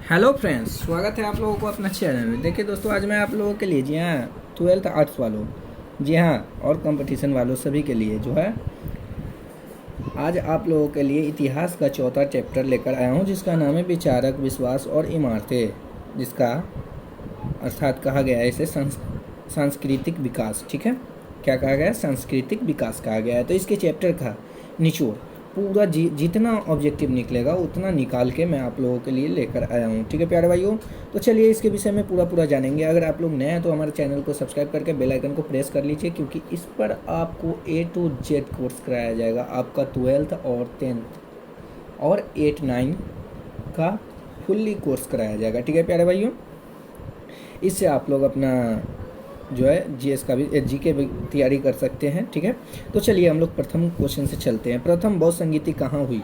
Hello friends, स्वागत है आप लोगों को अपना चैनल में। देखिए दोस्तों, आज मैं आप लोगों के लिए, जी हाँ, 12th आर्ट्स वालों, जी हाँ, और कंपटीशन वालों सभी के लिए जो है, आज आप लोगों के लिए इतिहास का चौथा चैप्टर लेकर आया हूँ, जिसका नाम है विचारक, विश्वास और इमारतें, जिसका अर्थात कहा गया है इसे सांस्कृतिक विकास। ठीक है, क्या कहा गया है? सांस्कृतिक विकास कहा गया है। तो इसके चैप्टर का निचोड़ पूरा जितना ऑब्जेक्टिव निकलेगा उतना निकाल के मैं आप लोगों के लिए लेकर आया हूँ। ठीक है प्यारे भाइयों, तो चलिए इसके विषय में पूरा जानेंगे। अगर आप लोग नए हैं तो हमारे चैनल को सब्सक्राइब करके बेल आइकन को प्रेस कर लीजिए, क्योंकि इस पर आपको A to Z कोर्स कराया जाएगा। आपका 12th और 10th और 8, 9 का फुल्ली कोर्स कराया जाएगा। ठीक है प्यारे भाइयों, इससे आप लोग अपना जो है जीएस का भी, जीके भी तैयारी कर सकते हैं। ठीक है, तो चलिए हम लोग प्रथम क्वेश्चन से चलते हैं। प्रथम बौद्ध संगीति कहाँ हुई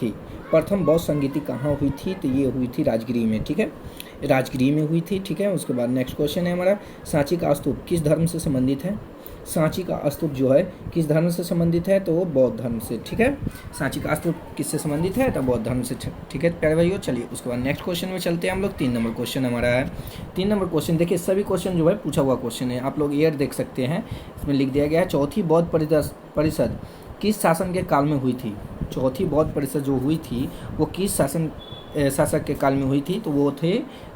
थी? प्रथम बौद्ध संगीति कहाँ हुई थी? तो ये हुई थी राजगिरी में। ठीक है, राजगिरी में हुई थी। ठीक है, उसके बाद नेक्स्ट क्वेश्चन है हमारा, सांची का स्तूप किस धर्म से संबंधित है? सांची का स्तूप जो है किस धर्म से संबंधित है? तो वो बौद्ध धर्म से। ठीक है, सांची का स्तूप किससे संबंधित है? तो बौद्ध धर्म से। ठीक है प्यारे भाइयों, चलिए उसके बाद नेक्स्ट क्वेश्चन में चलते हैं हम लोग। 3 नंबर क्वेश्चन हमारा है। 3 नंबर क्वेश्चन देखिए, सभी क्वेश्चन जो है पूछा हुआ क्वेश्चन है। आप लोग ईयर देख सकते हैं, इसमें लिख दिया गया है चौथी बौद्ध परिषद किस शासन के काल में हुई थी? चौथी बौद्ध परिषद जो हुई थी वो किस शासक के काल में हुई थी? तो वो थे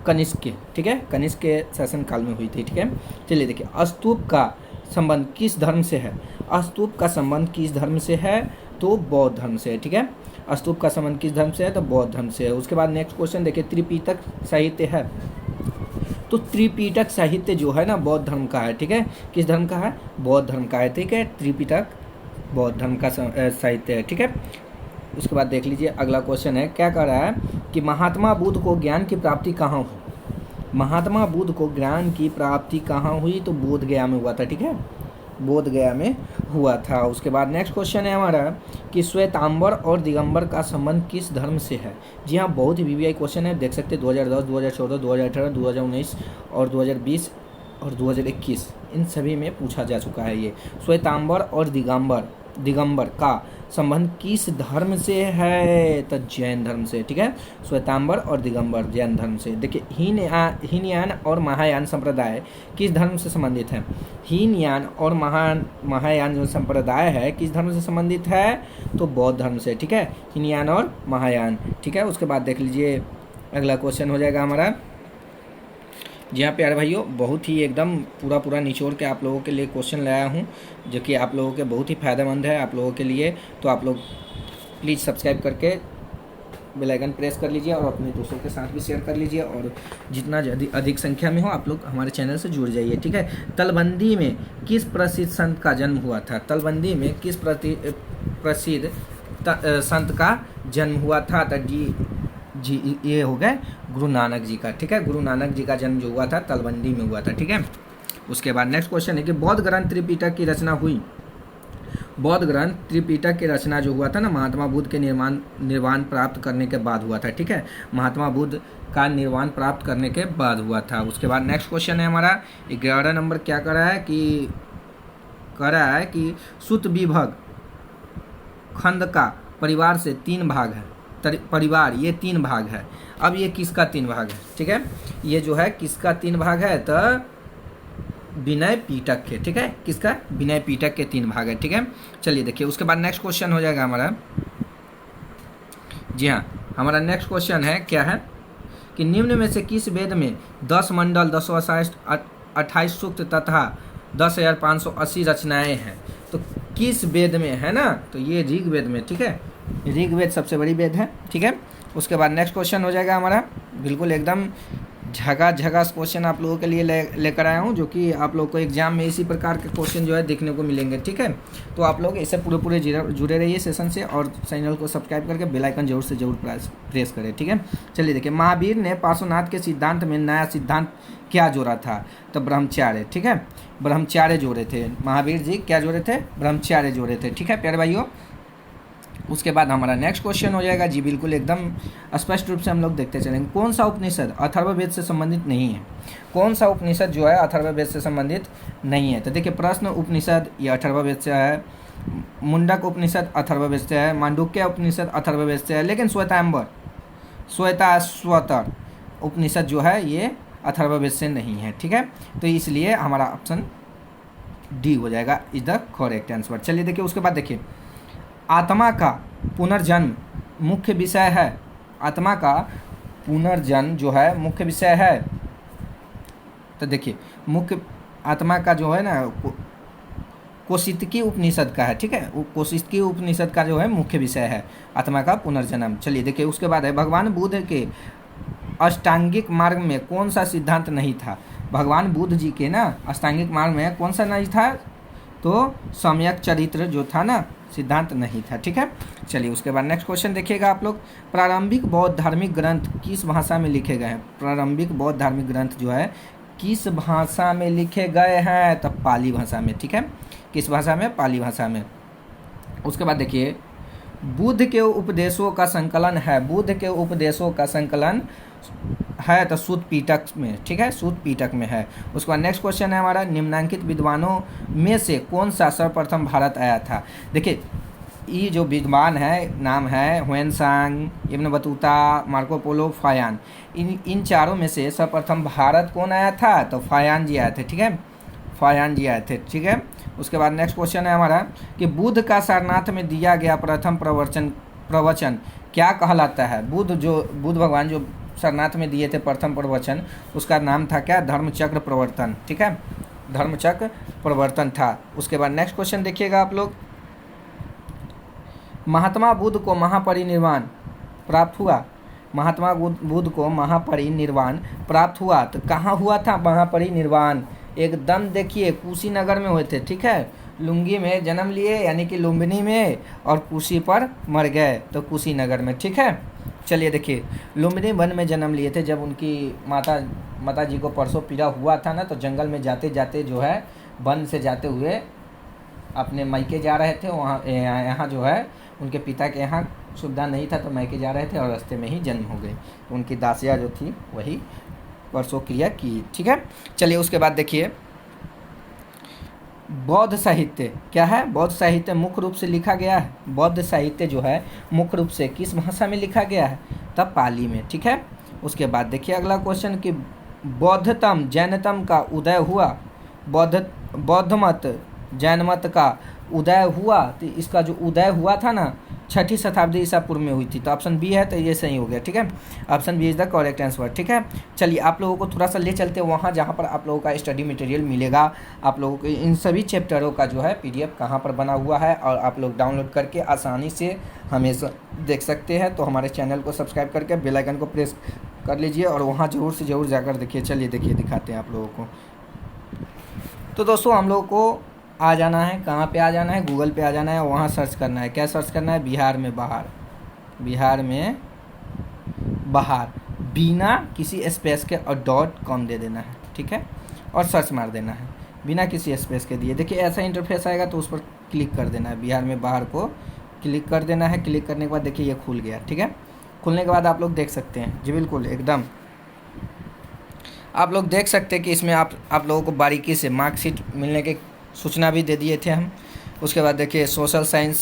कनिष्क के। ठीक है, कनिष्क के शासन काल में हुई थी। ठीक है, चलिए देखिए, स्तूप का संबंध किस धर्म से है? स्तूप का संबंध किस धर्म से है? तो बौद्ध धर्म से है। ठीक है, स्तूप का संबंध किस धर्म से है? तो बौद्ध धर्म से है। उसके बाद नेक्स्ट क्वेश्चन देखिए, त्रिपिटक साहित्य है, तो त्रिपिटक साहित्य जो है ना बौद्ध धर्म का है। ठीक है, किस धर्म का है? बौद्ध धर्म का है। ठीक है, त्रिपिटक बौद्ध धर्म का साहित्य है। ठीक है, उसके बाद देख लीजिए अगला क्वेश्चन है, क्या कह रहा है कि महात्मा बुद्ध को ज्ञान की प्राप्ति कहाँ हुई? महात्मा बुद्ध को ज्ञान की प्राप्ति कहाँ हुई? तो बोध गया में हुआ था। ठीक है, बोध गया में हुआ था। उसके बाद नेक्स्ट क्वेश्चन है हमारा कि श्वेतांबर और दिगंबर का संबंध किस धर्म से है? जी हाँ, बहुत ही वीवीआई क्वेश्चन है, देख सकते हैं 2010, 2014, 2018, 2019 और 2020 और 2021 इन सभी में पूछा जा चुका है। ये श्वेतांबर और दिगंबर का संबंध किस धर्म से है? तो जैन धर्म से। ठीक है, श्वेतांबर और दिगंबर जैन धर्म से। देखिए, हीनयान और महायान संप्रदाय किस धर्म से संबंधित है? हीनयान और महायान जो संप्रदाय है किस धर्म से संबंधित है? तो बौद्ध धर्म से। ठीक है, हीनयान और महायान। ठीक है, उसके बाद देख लीजिए अगला क्वेश्चन हो जाएगा हमारा। जी हाँ प्यारे भाइयों, बहुत ही एकदम पूरा निचोड़ के आप लोगों के लिए क्वेश्चन लाया हूँ, जो कि आप लोगों के बहुत ही फ़ायदेमंद है आप लोगों के लिए। तो आप लोग प्लीज़ सब्सक्राइब करके बेल आइकन प्रेस कर लीजिए और अपने दोस्तों के साथ भी शेयर कर लीजिए, और जितना अधिक संख्या में हो आप लोग हमारे चैनल से जुड़ जाइए। ठीक है, तलबंदी में किस प्रसिद्ध संत का जन्म हुआ था? तलबंदी में किस प्रसिद्ध संत का जन्म हुआ था? तो जी ये हो गए गुरु नानक जी का। ठीक है, गुरु नानक जी का जन्म जो हुआ था तलबंदी में हुआ था। ठीक है, उसके बाद नेक्स्ट क्वेश्चन है कि बौद्ध ग्रंथ त्रिपिटक की रचना हुई। बौद्ध ग्रंथ त्रिपिटक की रचना जो हुआ था ना, महात्मा बुद्ध के निर्वाण प्राप्त करने के बाद हुआ था। ठीक है, महात्मा बुद्ध का निर्वाण प्राप्त करने के बाद हुआ था। उसके बाद नेक्स्ट क्वेश्चन है हमारा 11 नंबर, क्या कर रहा है कि सुत विभग खंड का परिवार से 3 भाग है। परिवार ये 3 भाग है। अब ये किसका 3 भाग है? ठीक है, ये जो है किसका 3 भाग है? तो विनय पिटक के। ठीक है, किसका? विनय पिटक के 3 भाग है। ठीक है, चलिए देखिए उसके बाद नेक्स्ट क्वेश्चन हो जाएगा हमारा। जी हाँ, हमारा नेक्स्ट क्वेश्चन है, क्या है कि निम्न में से किस वेद में 10 मंडल, 228 सूक्त तथा 10,580 रचनाएं हैं? तो किस वेद में है ना? तो ये ऋग्वेद में। ठीक है, ऋग्वेद सबसे बड़ी वेद है। ठीक है, उसके बाद नेक्स्ट क्वेश्चन हो जाएगा हमारा, बिल्कुल एकदम झकास क्वेश्चन आप लोगों के लिए लेकर आया हूँ, जो कि आप लोग को एग्जाम में इसी प्रकार के क्वेश्चन जो है देखने को मिलेंगे। ठीक है, तो आप लोग इससे पूरे जुड़े रहिए सेशन से, और चैनल को सब्सक्राइब करके बेल आइकन जरूर प्रेस करें। ठीक है, चलिए देखिए, महावीर ने पार्श्वनाथ के सिद्धांत में नया सिद्धांत क्या जोड़ा था? तो ब्रह्मचार्य। ठीक है, ब्रह्मचार्य जोड़े थे महावीर जी। क्या जोड़े थे? ब्रह्मचार्य जोड़े थे। ठीक है प्यारे भाइयों, उसके बाद हमारा नेक्स्ट क्वेश्चन हो जाएगा, जी बिल्कुल एकदम स्पष्ट रूप से हम लोग देखते चलेंगे। कौन सा उपनिषद अथर्ववेद से संबंधित नहीं है? कौन सा उपनिषद जो है अथर्ववेद से संबंधित नहीं है? तो देखिए, प्रश्न उपनिषद ये अथर्ववेद से है, मुंडक उपनिषद अथर्ववेद से है, मांडुक्य उपनिषद अथर्ववेद से है, लेकिन श्वेताश्वतर उपनिषद जो है ये अथर्ववेद से नहीं है, ठीक है। तो इसलिए हमारा ऑप्शन डी हो जाएगा, इज द करेक्ट आंसर। चलिए देखिए उसके बाद देखिए, आत्मा का पुनर्जन्म मुख्य विषय है। आत्मा का पुनर्जन्म जो है मुख्य विषय है। तो देखिए मुख्य आत्मा का जो है ना कौशितकी उपनिषद का है, ठीक है। कौशितकी उपनिषद का जो है मुख्य विषय है आत्मा का पुनर्जन्म। चलिए देखिए उसके बाद है, भगवान बुद्ध के अष्टांगिक मार्ग में कौन सा सिद्धांत नहीं था। भगवान बुद्ध जी के ना अष्टांगिक मार्ग में कौन सा नहीं था, तो सम्यक चरित्र जो था ना सिद्धांत नहीं था, ठीक है। चलिए उसके बाद नेक्स्ट क्वेश्चन देखिएगा आप लोग, प्रारंभिक बौद्ध धार्मिक ग्रंथ किस भाषा में लिखे गए हैं। प्रारंभिक बौद्ध धार्मिक ग्रंथ जो है किस भाषा में लिखे गए हैं, तो पाली भाषा में, ठीक है। किस भाषा में, पाली भाषा में। उसके बाद देखिए, बुद्ध के उपदेशों का संकलन है। बुद्ध के उपदेशों का संकलन है तो सूत पीटक में, ठीक है, सूत पीटक में है। उसके बाद नेक्स्ट क्वेश्चन है हमारा, निम्नांकित विद्वानों में से कौन सा सर्वप्रथम भारत आया था। देखिए ये जो विद्वान है नाम है Hiuen Tsang, Ibn Battuta, Marco Polo, Faxian. इन चारों में से सर्वप्रथम भारत कौन आया था, तो फायान जी आए थे, ठीक है। फायान जी आए थे, ठीक है। उसके बाद नेक्स्ट क्वेश्चन है हमारा कि बुद्ध का सारनाथ में दिया गया प्रथम प्रवचन क्या कहलाता है। बुद्ध भगवान जो सारनाथ में दिए थे प्रथम प्रवचन, उसका नाम था क्या, धर्मचक्र प्रवर्तन, ठीक है, धर्मचक्र प्रवर्तन था। उसके बाद नेक्स्ट क्वेश्चन देखिएगा आप लोग, महात्मा बुद्ध को महापरिनिर्वाण प्राप्त हुआ। महात्मा बुद्ध को महापरिनिर्वाण प्राप्त हुआ तो कहाँ हुआ था महापरिनिर्वाण, एकदम देखिए कुशीनगर में हुए थे, ठीक है। लुंगी में जन्म लिए यानी कि लुम्बिनी में, और कुशी पर मर गए तो कुशीनगर में, ठीक है। चलिए देखिए, लुम्बिनी वन में जन्म लिए थे। जब उनकी माता जी को परसों पीड़ा हुआ था ना, तो जंगल में जाते जाते जो है वन से जाते हुए अपने मायके जा रहे थे। वहाँ यहाँ जो है उनके पिता के यहाँ सुविधा नहीं था तो मायके जा रहे थे और रास्ते में ही जन्म हो गए। तो उनकी दासिया जो थी वही परसों क्रिया की, ठीक है। चलिए उसके बाद देखिए, बौद्ध साहित्य क्या है। बौद्ध साहित्य मुख्य रूप से लिखा गया है। बौद्ध साहित्य जो है मुख्य रूप से किस भाषा में लिखा गया है, तब पाली में, ठीक है। उसके बाद देखिए अगला क्वेश्चन कि बौद्धतम जैनतम का उदय हुआ। बौद्ध मत जैन मत का उदय हुआ, तो इसका जो उदय हुआ था ना 6ठी शताब्दी ईसा पूर्व में हुई थी। तो ऑप्शन बी है, तो ये सही हो गया, ठीक है। Option B is the correct answer, ठीक है। चलिए आप लोगों को थोड़ा सा ले चलते हैं वहाँ जहाँ पर आप लोगों का स्टडी मटेरियल मिलेगा। आप लोगों को इन सभी चैप्टरों का जो है पीडीएफ कहाँ पर बना हुआ है और आप लोग डाउनलोड करके आसानी से हमेशा देख सकते हैं। तो हमारे चैनल को सब्सक्राइब करके बेल आइकन को प्रेस कर लीजिए और वहाँ ज़रूर से ज़रूर जाकर देखिए। चलिए देखिए दिखाते हैं आप लोगों को। तो दोस्तों हम लोगों को आ जाना है, कहाँ पे आ जाना है, गूगल पे आ जाना है, वहाँ सर्च करना है। क्या सर्च करना है, बिहार में बाहर, बिहार में बाहर, बिना किसी स्पेस के और .com दे देना है, ठीक है, और सर्च मार देना है बिना किसी स्पेस के दिए। देखिए ऐसा इंटरफेस आएगा तो उस पर क्लिक कर देना है, बिहार में बाहर को क्लिक कर देना है। क्लिक करने के बाद देखिए ये खुल गया, ठीक है। खुलने के बाद आप लोग देख सकते हैं जी, बिल्कुल एकदम आप लोग देख सकते हैं कि इसमें आप लोगों को बारीकी से मार्कशीट मिलने के सूचना भी दे दिए थे हम। उसके बाद देखिए सोशल साइंस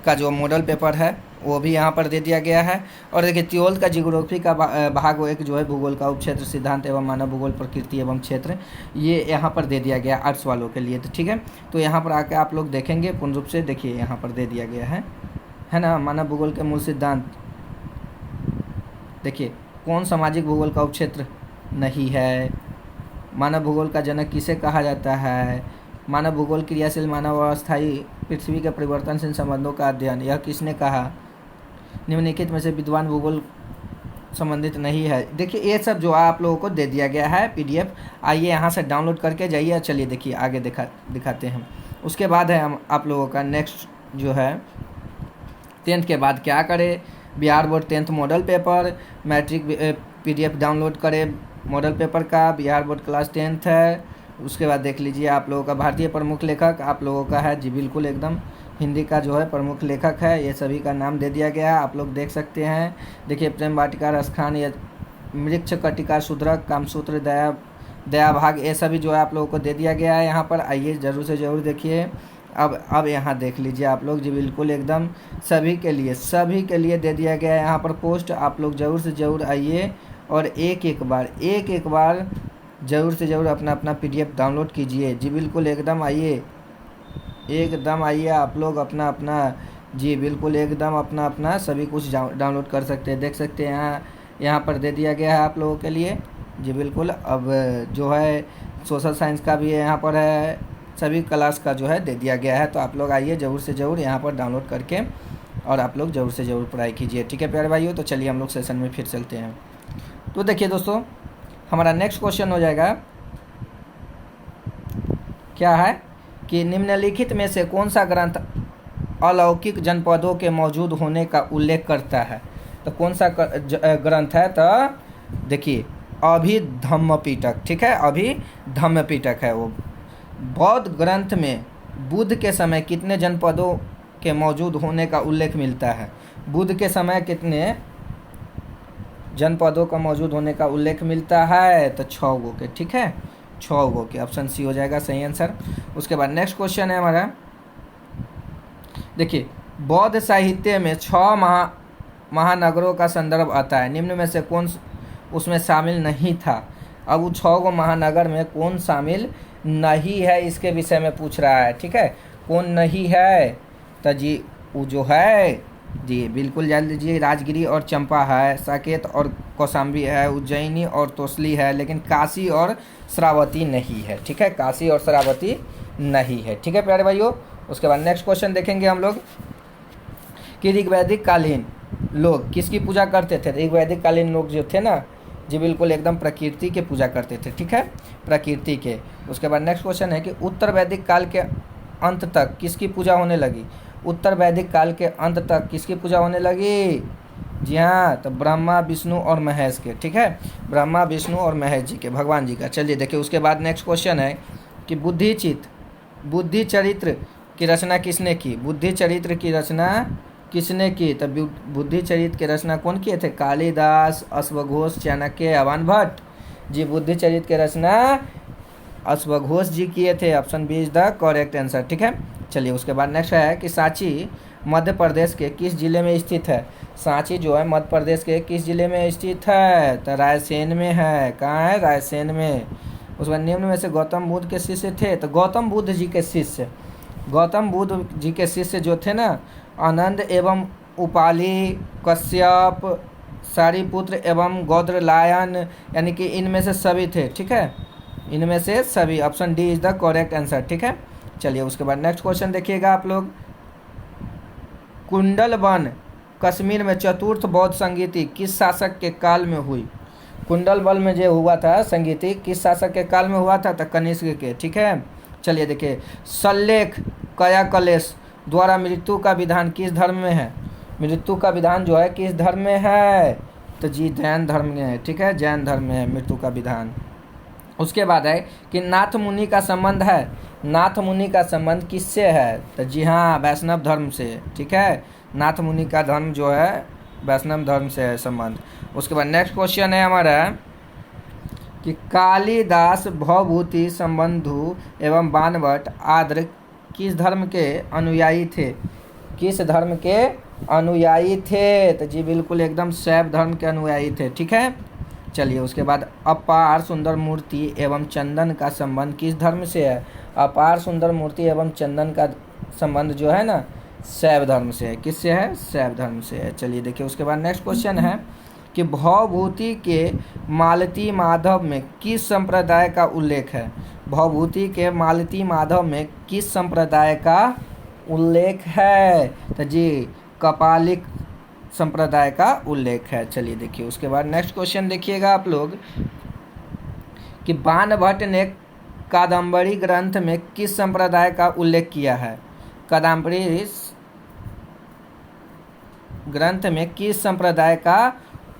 का जो मॉडल पेपर है वो भी यहाँ पर दे दिया गया है। और देखिए 12th का जियोग्राफी का भाग 1 जो है भूगोल का उपक्षेत्र सिद्धांत एवं मानव भूगोल प्रकृति एवं क्षेत्र, ये यहाँ पर दे दिया गया आर्ट्स वालों के लिए, तो ठीक है। तो यहाँ पर आके आप लोग देखेंगे पूर्ण रूप से, देखिए यहाँ पर दे दिया गया है ना, मानव भूगोल के मूल सिद्धांत। देखिए कौन सामाजिक भूगोल का उपक्षेत्र नहीं है, मानव भूगोल का जनक किसे कहा जाता है, मानव भूगोल क्रियाशील मानव और अस्थायी पृथ्वी के परिवर्तनशील संबंधों का अध्ययन यह किसने कहा, निम्नलिखित में से विद्वान भूगोल संबंधित नहीं है। देखिए ये सब जो आप लोगों को दे दिया गया है पीडीएफ, आइए यहाँ से डाउनलोड करके जाइए। चलिए देखिए आगे दिखाते हैं। उसके बाद है हम आप लोगों का नेक्स्ट जो है 10th के बाद क्या करें, Bihar board 10th model paper, matric PDF download करें मॉडल पेपर का, बिहार बोर्ड क्लास 10th है। उसके बाद देख लीजिए आप लोगों का भारतीय प्रमुख लेखक आप लोगों का है जी, बिल्कुल एकदम हिंदी का जो है प्रमुख लेखक है, ये सभी का नाम दे दिया गया है, आप लोग देख सकते हैं। देखिए प्रेम वाटिका, रसखान, या मृक्ष कटिका, शूद्रक, कामसूत्र, दया भाग, ये सभी जो है आप लोगों को दे दिया गया है यहाँ पर। आइए ज़रूर से ज़रूर देखिए। अब यहाँ देख लीजिए आप लोग जी, बिल्कुल एकदम सभी के लिए दे दिया गया है यहाँ पर पोस्ट। आप लोग ज़रूर से ज़रूर आइए और एक एक बार ज़रूर से ज़रूर अपना अपना PDF डाउनलोड कीजिए। जी बिल्कुल एकदम आइए आप लोग अपना अपना, जी बिल्कुल एकदम अपना अपना सभी कुछ डाउनलोड कर सकते हैं। देख सकते हैं यहाँ पर दे दिया गया है आप लोगों के लिए। जी बिल्कुल, अब जो है सोशल साइंस का भी यहाँ पर है, सभी क्लास का जो है दे दिया गया है। तो आप लोग आइए ज़रूर से ज़रूर यहाँ पर डाउनलोड करके और आप लोग ज़रूर से ज़रूर पढ़ाई कीजिए। ठीक है प्यारे भाइयों, तो चलिए हम लोग सेशन में फिर चलते हैं। तो देखिए दोस्तों, हमारा नेक्स्ट क्वेश्चन हो जाएगा, क्या है कि निम्नलिखित में से कौन सा ग्रंथ अलौकिक जनपदों के मौजूद होने का उल्लेख करता है। तो कौन सा ग्रंथ है, तो देखिए अभिधम्मपिटक। ठीक है, अभिधम्मपिटक है वो। बौद्ध ग्रंथ में बुद्ध के समय कितने जनपदों के मौजूद होने का उल्लेख मिलता है। बुद्ध के समय कितने जनपदों का मौजूद होने का उल्लेख मिलता है, तो 6 गो के। ठीक है, 6 गो के, ऑप्शन सी हो जाएगा सही आंसर। उसके बाद नेक्स्ट क्वेश्चन है हमारा, देखिए बौद्ध साहित्य में 6 महानगरों का संदर्भ आता है, निम्न में से कौन उसमें शामिल नहीं था। अब वो 6 गो महानगर में कौन शामिल नहीं है, इसके विषय में पूछ रहा है। ठीक है, कौन नहीं है, तो जी वो जो है, जी बिल्कुल जान लीजिए, राजगिरी और चंपा है, साकेत और कौशाम्बी है, उज्जैनी और तोसली है, लेकिन काशी और श्रावती नहीं है। ठीक है, काशी और श्रावती नहीं है। ठीक है प्यारे भाइयों, उसके बाद नेक्स्ट क्वेश्चन देखेंगे हम लोग कि ऋग्वैदिक कालीन लोग किसकी पूजा करते थे। ऋग्वैदिक कालीन लोग जो थे ना, जी बिल्कुल एकदम प्रकृति के पूजा करते थे। ठीक है, प्रकृति के। उसके बाद नेक्स्ट क्वेश्चन है कि उत्तर वैदिक काल के अंत तक किसकी पूजा होने लगी। उत्तर वैदिक काल के अंत तक किसकी पूजा होने लगी, जी हाँ, तो ब्रह्मा विष्णु और महेश के। ठीक है, ब्रह्मा विष्णु और महेश जी के, भगवान जी का। चलिए देखिए, उसके बाद नेक्स्ट क्वेश्चन है कि बुद्धि चरित्र की रचना किसने की। बुद्धि चरित्र की रचना किसने की, तो बुद्धि चरित्र की रचना कौन किए थे, कालिदास, अश्वघोष, चाणक्य, अवान भट्ट। जी बुद्धि चरित्र की रचना अश्वघोष जी किए थे, option B is the correct answer. ठीक है, चलिए उसके बाद नेक्स्ट है कि सांची मध्य प्रदेश के किस जिले में स्थित है। सांची जो है मध्य प्रदेश के किस जिले में स्थित है, तो रायसेन में है। कहाँ है, रायसेन में। उसके बाद निम्न में से गौतम बुद्ध के शिष्य थे, तो गौतम बुद्ध जी के शिष्य जो थे ना, आनंद एवं उपाली, कश्यप, सारिपुत्र एवं गौद्रलायन, यानी कि इनमें से सभी थे। ठीक है, इनमें से सभी, option D is the correct answer. ठीक है, चलिए उसके बाद नेक्स्ट क्वेश्चन देखिएगा आप लोग, कुंडलवन कश्मीर में चतुर्थ बौद्ध संगीति किस शासक के काल में हुई। कुंडलवन में जो हुआ था संगीति किस शासक के काल में हुआ था, तो कनिष्क के। ठीक है, चलिए देखिए, सल्लेख कायाकलेश द्वारा मृत्यु का विधान किस धर्म में है। मृत्यु का विधान जो है किस धर्म में है, तो जी जैन धर्म में है। ठीक है, जैन धर्म में है मृत्यु का विधान। उसके बाद है कि नाथ मुनि का संबंध है, नाथ मुनि का संबंध किससे है, तो जी हाँ, वैष्णव धर्म से। ठीक है, नाथ मुनि का धर्म जो है वैष्णव धर्म से है संबंध। उसके बाद नेक्स्ट क्वेश्चन है हमारा कि कालिदास, भवभूति, संबंधु एवं बाणभट्ट आदि किस धर्म के अनुयायी थे। किस धर्म के अनुयायी थे, तो जी बिल्कुल एकदम शैव धर्म के अनुयायी थे। ठीक है, चलिए उसके बाद अपार सुंदर मूर्ति एवं चंदन का संबंध किस धर्म से है। अपार सुंदर मूर्ति एवं चंदन का संबंध जो है ना, शैव धर्म से है। किससे है, शैव धर्म से है। चलिए देखिए, उसके बाद नेक्स्ट क्वेश्चन है कि भवभूति के मालती माधव में किस संप्रदाय का उल्लेख है। भवभूति के मालती माधव में किस संप्रदाय का उल्लेख है, तो जी कपालिक संप्रदाय का उल्लेख है। चलिए देखिए, उसके बाद नेक्स्ट क्वेश्चन देखिएगा आप लोग कि बाणभट्ट ने कादम्बरी ग्रंथ में किस संप्रदाय का उल्लेख किया है। कादम्बरी ग्रंथ में किस संप्रदाय का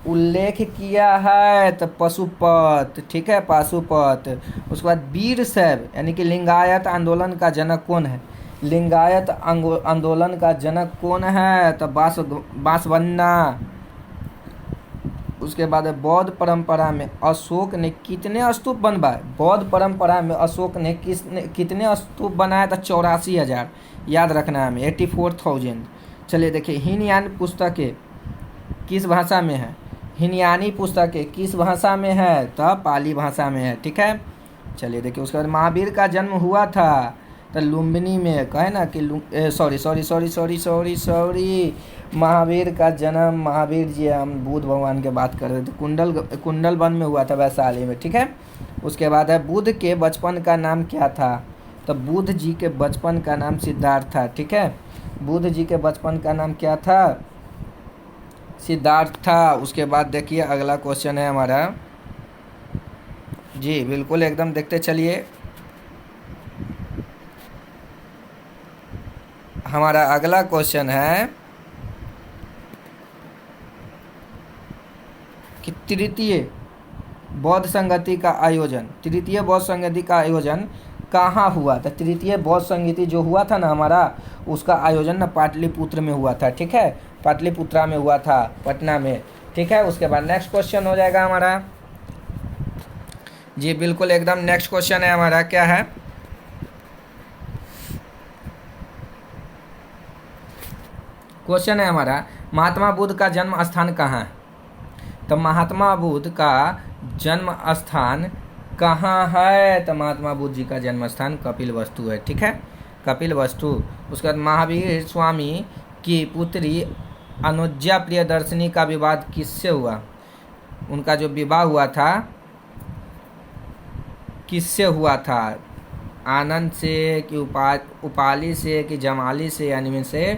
उल्लेख किया है, तो पशुपत। ठीक है, पाशुपत। उसके बाद वीरशैव यानी कि लिंगायत आंदोलन का जनक कौन है। लिंगायत आंदोलन का जनक कौन है, तो बांसवन्ना। उसके बाद बौद्ध परंपरा में अशोक ने कितने स्तूप बनवाए। बौद्ध परंपरा में अशोक ने कितने स्तूप बनाए, तो 84,000 याद रखना है हमें, 84,000। चलिए देखिए, हीनयान पुस्तकें किस भाषा में है। हिनयानी पुस्तकें किस भाषा में है? तो पाली भाषा में है। ठीक है, चलिए देखिए उसके बाद महावीर का जन्म हुआ था तो लुम्बिनी में, कहे ना कि सॉरी महावीर का जन्म, महावीर जी हम बुद्ध भगवान के बात कर रहे थे, कुंडल वन में हुआ था वैशाली में। ठीक है, उसके बाद है बुद्ध के बचपन का नाम क्या था? तो बुद्ध जी के बचपन का नाम सिद्धार्थ था। ठीक है, बुद्ध जी के बचपन का नाम क्या था? सिद्धार्थ था। उसके बाद देखिए अगला क्वेश्चन है हमारा, जी बिल्कुल एकदम देखते चलिए। हमारा अगला क्वेश्चन है कि तृतीय बौद्ध संगति का आयोजन कहाँ हुआ था? तृतीय बौद्ध संगति जो हुआ था ना हमारा, उसका आयोजन ना पाटलिपुत्र में हुआ था। ठीक है, पाटलिपुत्रा में हुआ था, पटना में। ठीक है, उसके बाद नेक्स्ट क्वेश्चन हो जाएगा हमारा, जी बिल्कुल एकदम नेक्स्ट क्वेश्चन है हमारा, क्या है? क्वेश्चन है हमारा महात्मा बुद्ध का जन्म स्थान कहाँ है? तो महात्मा बुद्ध का जन्म स्थान कहाँ है? तो महात्मा बुद्ध जी का जन्म स्थान कपिलवस्तु है। ठीक है, कपिलवस्तु। उसके बाद महावीर स्वामी की पुत्री अनुज्ञा प्रियदर्शिनी का विवाद किससे हुआ? उनका जो विवाह हुआ था किससे हुआ था? आनंद से कि उपाली से कि जमाली से, यानी में से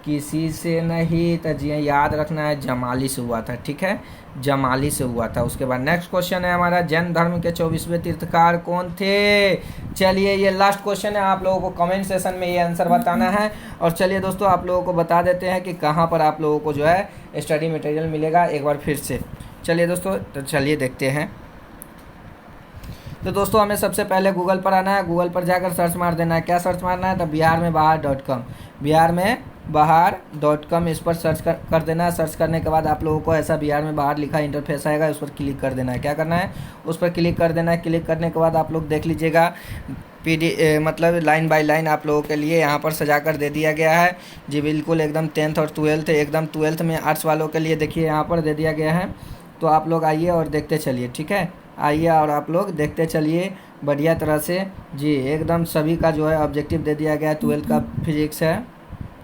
किसी से नहीं। तो जी याद रखना है, जमाली से हुआ था। ठीक है, जमाली से हुआ था। उसके बाद नेक्स्ट क्वेश्चन है हमारा, जैन धर्म के 24वें तीर्थकार कौन थे? चलिए ये लास्ट क्वेश्चन है, आप लोगों को कमेंट सेशन में ये आंसर बताना है। और चलिए दोस्तों आप लोगों को बता देते हैं कि कहाँ पर आप लोगों को जो है स्टडी मटेरियल मिलेगा एक बार फिर से। चलिए दोस्तों, तो चलिए देखते हैं। तो दोस्तों हमें सबसे पहले गूगल पर आना है, गूगल पर जाकर सर्च मार देना है। क्या सर्च मारना है? तो biharmeinbahar.com, biharmeinbahar.com इस पर सर्च कर देना है। सर्च करने के बाद आप लोगों को ऐसा बिहार में बाहर लिखा इंटरफेस आएगा, उस पर क्लिक कर देना है। क्या करना है? उस पर क्लिक कर देना है। क्लिक करने के बाद आप लोग देख लीजिएगा मतलब लाइन बाय लाइन आप लोगों के लिए यहाँ पर सजा कर दे दिया गया है। जी बिल्कुल एकदम 10th और 12th, एकदम 12th में आर्ट्स वालों के लिए देखिए यहाँ पर दे दिया गया है। तो आप लोग आइए और देखते चलिए। ठीक है, आइए और आप लोग देखते चलिए बढ़िया तरह से। जी एकदम सभी का जो है ऑब्जेक्टिव दे दिया गया है। 12th का फिजिक्स है।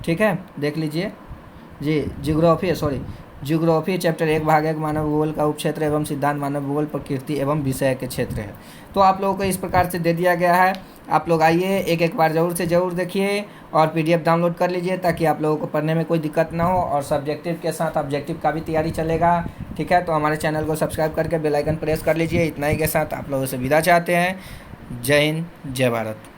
ठीक है, देख लीजिए। जी ज्योग्राफी चैप्टर 1 भाग 1 मानव भूगोल का उपक्षेत्र एवं सिद्धांत, मानव भूगोल प्रकृति एवं विषय के क्षेत्र है। तो आप लोगों को इस प्रकार से दे दिया गया है। आप लोग आइए एक बार ज़रूर देखिए और PDF डाउनलोड कर लीजिए ताकि आप लोगों को पढ़ने में कोई दिक्कत ना हो। और सब्जेक्टिव के साथ ऑब्जेक्टिव का भी तैयारी चलेगा। ठीक है, तो हमारे चैनल को सब्सक्राइब करके बेल आइकन प्रेस कर लीजिए। इतना ही के साथ आप लोगों से विदा चाहते हैं। जय हिंद, जय भारत।